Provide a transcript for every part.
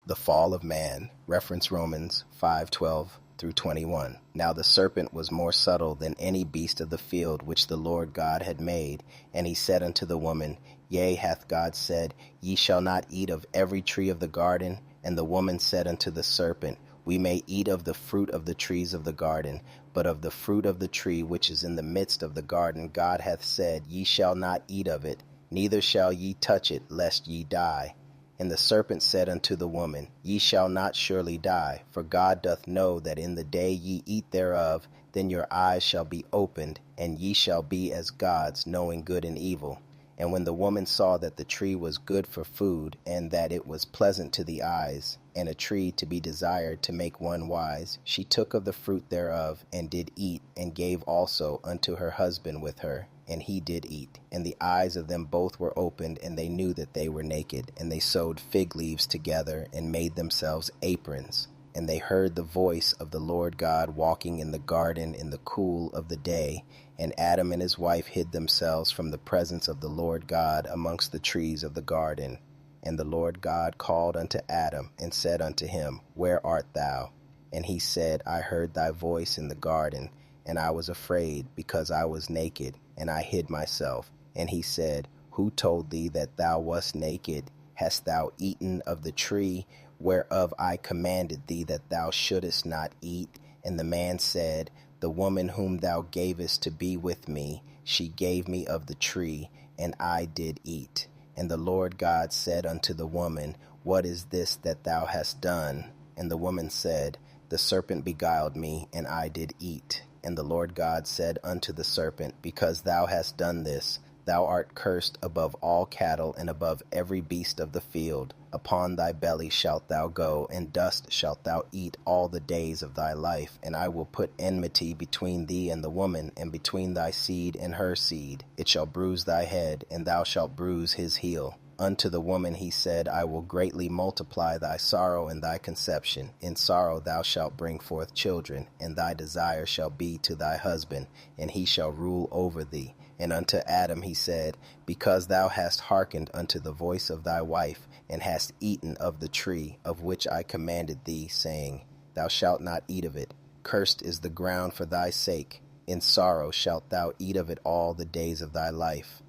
The fall of man. Reference Romans 5:12 through 21. Now the serpent was more subtle than any beast of the field which the Lord God had made. And he said unto the woman, Yea, hath God said, Ye shall not eat of every tree of the garden? And the woman said unto the serpent, We may eat of the fruit of the trees of the garden, but of the fruit of the tree which is in the midst of the garden God hath said, Ye shall not eat of it, neither shall ye touch it, lest ye die. And the serpent said unto the woman, Ye shall not surely die, for God doth know that in the day ye eat thereof, then your eyes shall be opened, and ye shall be as gods, knowing good and evil. And when the woman saw that the tree was good for food, and that it was pleasant to the eyes, and a tree to be desired to make one wise, she took of the fruit thereof, and did eat, and gave also unto her husband with her, and he did eat. And the eyes of them both were opened, and they knew that they were naked. And they sewed fig leaves together, and made themselves aprons. And they heard the voice of the Lord God walking in the garden in the cool of the day. And Adam and his wife hid themselves from the presence of the Lord God amongst the trees of the garden. And the Lord God called unto Adam, and said unto him, Where art thou? And he said, I heard thy voice in the garden, and I was afraid, because I was naked, and I hid myself. And he said, Who told thee that thou wast naked? Hast thou eaten of the tree whereof I commanded thee that thou shouldest not eat? And the man said, The woman whom thou gavest to be with me, she gave me of the tree, and I did eat. And the Lord God said unto the woman, What is this that thou hast done? And the woman said, The serpent beguiled me, and I did eat. And the Lord God said unto the serpent, Because thou hast done this, thou art cursed above all cattle, and above every beast of the field. Upon thy belly shalt thou go, and dust shalt thou eat all the days of thy life. And I will put enmity between thee and the woman, and between thy seed and her seed. It shall bruise thy head, and thou shalt bruise his heel. Unto the woman he said, I will greatly multiply thy sorrow and thy conception. In sorrow thou shalt bring forth children, and thy desire shall be to thy husband, and he shall rule over thee. And unto Adam he said, Because thou hast hearkened unto the voice of thy wife, and hast eaten of the tree of which I commanded thee, saying, Thou shalt not eat of it. Cursed is the ground for thy sake. In sorrow shalt thou eat of it all the days of thy life.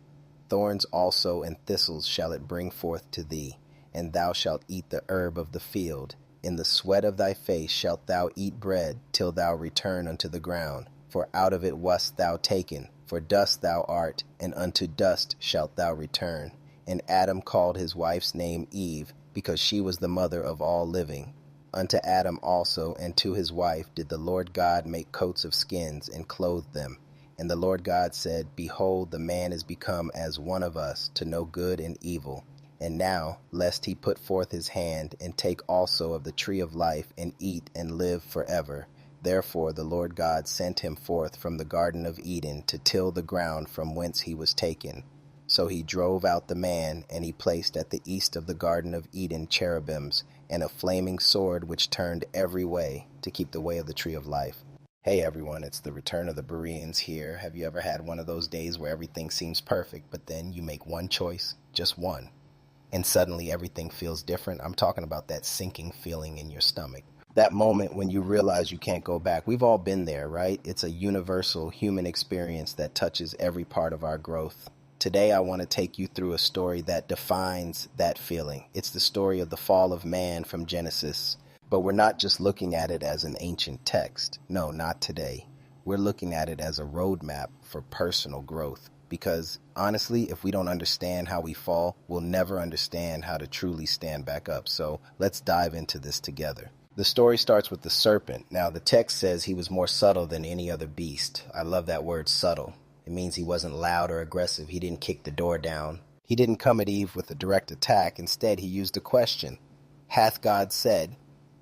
Thorns also and thistles shall it bring forth to thee, and thou shalt eat the herb of the field. In the sweat of thy face shalt thou eat bread, till thou return unto the ground. For out of it wast thou taken, for dust thou art, and unto dust shalt thou return. And Adam called his wife's name Eve, because she was the mother of all living. Unto Adam also and to his wife did the Lord God make coats of skins, and clothe them. And the Lord God said, Behold, the man is become as one of us, to know good and evil. And now, lest he put forth his hand, and take also of the tree of life, and eat and live forever. Therefore the Lord God sent him forth from the Garden of Eden to till the ground from whence he was taken. So he drove out the man, and he placed at the east of the Garden of Eden cherubims, and a flaming sword which turned every way, to keep the way of the tree of life. Hey everyone, it's the Return of the Bereans here. Have you ever had one of those days where everything seems perfect, but then you make one choice, just one, and suddenly everything feels different? I'm talking about that sinking feeling in your stomach. That moment when you realize you can't go back. We've all been there, right? It's a universal human experience that touches every part of our growth. Today I want to take you through a story that defines that feeling. It's the story of the fall of man from Genesis. But we're not just looking at it as an ancient text. No, not today. We're looking at it as a roadmap for personal growth. Because honestly, if we don't understand how we fall, we'll never understand how to truly stand back up. So let's dive into this together. The story starts with the serpent. Now, the text says he was more subtle than any other beast. I love that word, subtle. It means he wasn't loud or aggressive. He didn't kick the door down. He didn't come at Eve with a direct attack. Instead, he used a question. Hath God said?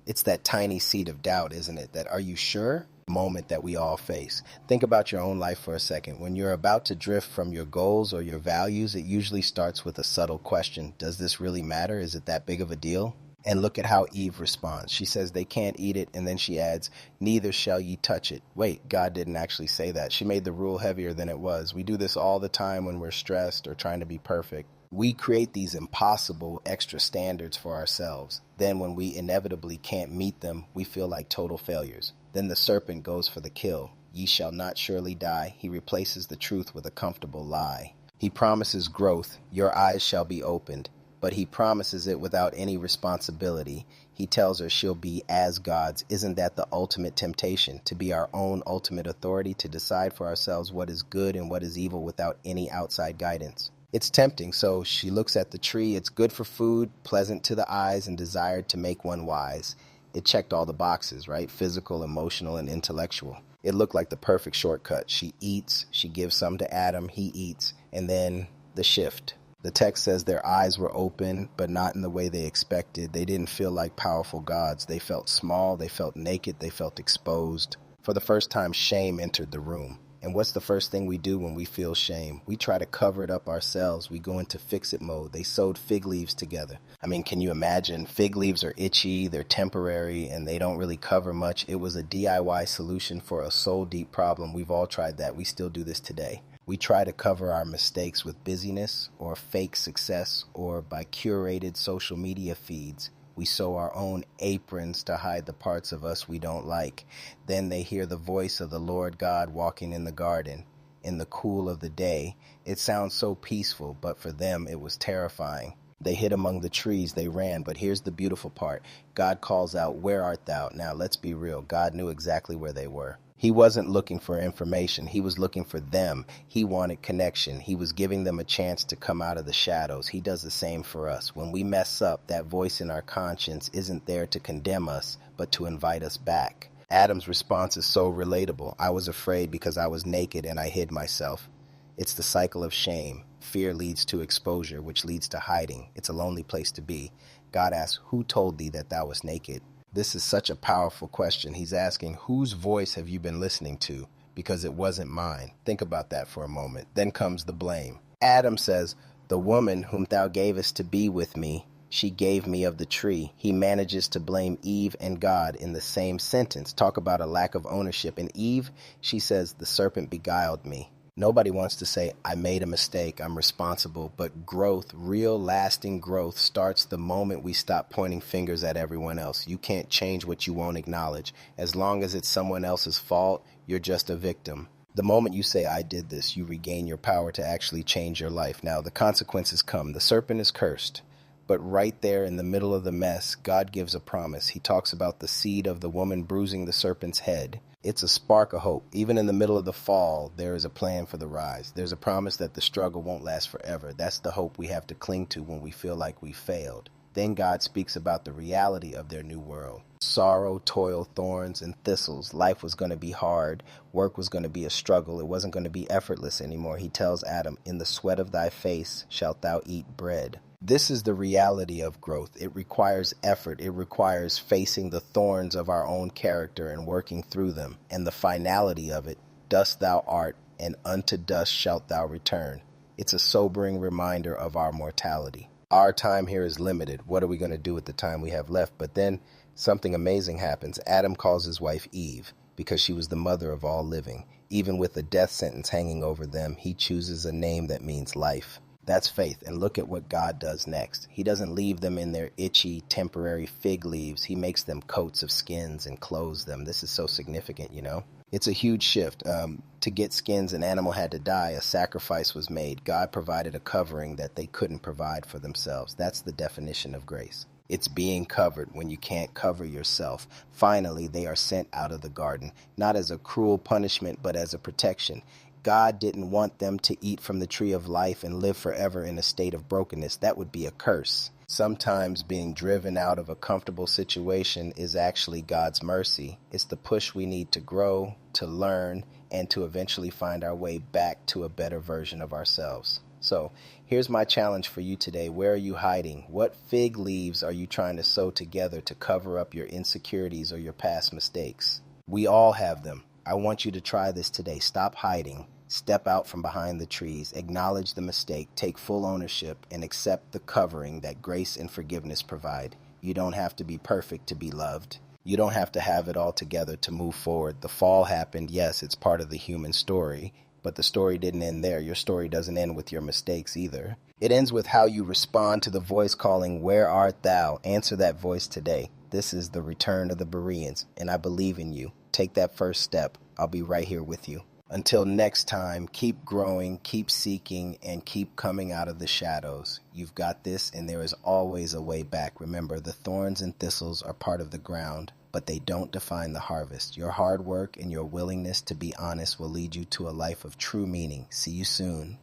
It's that tiny seed of doubt, isn't it? That are you sure? Moment that we all face. Think about your own life for a second. When you're about to drift from your goals or your values, it usually starts with a subtle question. Does this really matter? Is it that big of a deal? And look at how Eve responds. She says they can't eat it, and then she adds, neither shall ye touch it. Wait, God didn't actually say that. She made the rule heavier than it was. We do this all the time when we're stressed or trying to be perfect. We create these impossible extra standards for ourselves. Then when we inevitably can't meet them, we feel like total failures. Then the serpent goes for the kill. Ye shall not surely die. He replaces the truth with a comfortable lie. He promises growth. Your eyes shall be opened. But he promises it without any responsibility. He tells her she'll be as gods. Isn't that the ultimate temptation? To be our own ultimate authority, to decide for ourselves what is good and what is evil without any outside guidance. It's tempting, so she looks at the tree. It's good for food, pleasant to the eyes, and desired to make one wise. It checked all the boxes, right? Physical, emotional, and intellectual. It looked like the perfect shortcut. She eats, she gives some to Adam, he eats, and then the shift. The text says their eyes were open, but not in the way they expected. They didn't feel like powerful gods. They felt small, they felt naked, they felt exposed. For the first time, shame entered the room. And what's the first thing we do when we feel shame? We try to cover it up ourselves. We go into fix-it mode. They sewed fig leaves together. I mean, can you imagine? Fig leaves are itchy, they're temporary, and they don't really cover much. It was a DIY solution for a soul-deep problem. We've all tried that. We still do this today. We try to cover our mistakes with busyness or fake success or by curated social media feeds. We sew our own aprons to hide the parts of us we don't like. Then they hear the voice of the Lord God walking in the garden in the cool of the day. It sounds so peaceful, but for them it was terrifying. They hid among the trees, they ran, but here's the beautiful part. God calls out, "Where art thou?" Now let's be real. God knew exactly where they were. He wasn't looking for information. He was looking for them. He wanted connection. He was giving them a chance to come out of the shadows. He does the same for us. When we mess up, that voice in our conscience isn't there to condemn us, but to invite us back. Adam's response is so relatable. I was afraid because I was naked and I hid myself. It's the cycle of shame. Fear leads to exposure, which leads to hiding. It's a lonely place to be. God asks, who told thee that thou wast naked? This is such a powerful question. He's asking, whose voice have you been listening to? Because it wasn't mine. Think about that for a moment. Then comes the blame. Adam says, the woman whom thou gavest to be with me, she gave me of the tree. He manages to blame Eve and God in the same sentence. Talk about a lack of ownership. And Eve, she says, the serpent beguiled me. Nobody wants to say, I made a mistake, I'm responsible, but growth, real lasting growth, starts the moment we stop pointing fingers at everyone else. You can't change what you won't acknowledge. As long as it's someone else's fault, you're just a victim. The moment you say, I did this, you regain your power to actually change your life. Now, the consequences come. The serpent is cursed. But right there in the middle of the mess, God gives a promise. He talks about the seed of the woman bruising the serpent's head. It's a spark of hope. Even in the middle of the fall, there is a plan for the rise. There's a promise that the struggle won't last forever. That's the hope we have to cling to when we feel like we failed. Then God speaks about the reality of their new world. Sorrow, toil, thorns, and thistles. Life was going to be hard. Work was going to be a struggle. It wasn't going to be effortless anymore. He tells Adam, in the sweat of thy face shalt thou eat bread. This is the reality of growth. It requires effort. It requires facing the thorns of our own character and working through them. And the finality of it, dust thou art, and unto dust shalt thou return. It's a sobering reminder of our mortality. Our time here is limited. What are we going to do with the time we have left? But then something amazing happens. Adam calls his wife Eve because she was the mother of all living. Even with a death sentence hanging over them, he chooses a name that means life. That's faith. And look at what God does next. He doesn't leave them in their itchy, temporary fig leaves. He makes them coats of skins and clothes them. This is so significant, you know. It's a huge shift. To get skins, an animal had to die. A sacrifice was made. God provided a covering that they couldn't provide for themselves. That's the definition of grace. It's being covered when you can't cover yourself. Finally, they are sent out of the garden, not as a cruel punishment, but as a protection. God didn't want them to eat from the tree of life and live forever in a state of brokenness. That would be a curse. Sometimes being driven out of a comfortable situation is actually God's mercy. It's the push we need to grow, to learn, and to eventually find our way back to a better version of ourselves. So here's my challenge for you today. Where are you hiding? What fig leaves are you trying to sew together to cover up your insecurities or your past mistakes? We all have them. I want you to try this today. Stop hiding. Step out from behind the trees. Acknowledge the mistake. Take full ownership and accept the covering that grace and forgiveness provide. You don't have to be perfect to be loved. You don't have to have it all together to move forward. The fall happened. Yes, it's part of the human story, But the story didn't end there. Your story doesn't end with your mistakes either. It ends with how you respond to the voice calling, "Where art thou?" Answer that voice today. This is the return of the Bereans, and I believe in you. Take that first step. I'll be right here with you. Until next time, keep growing, keep seeking, and keep coming out of the shadows. You've got this, and there is always a way back. Remember, the thorns and thistles are part of the ground, but they don't define the harvest. Your hard work and your willingness to be honest will lead you to a life of true meaning. See you soon.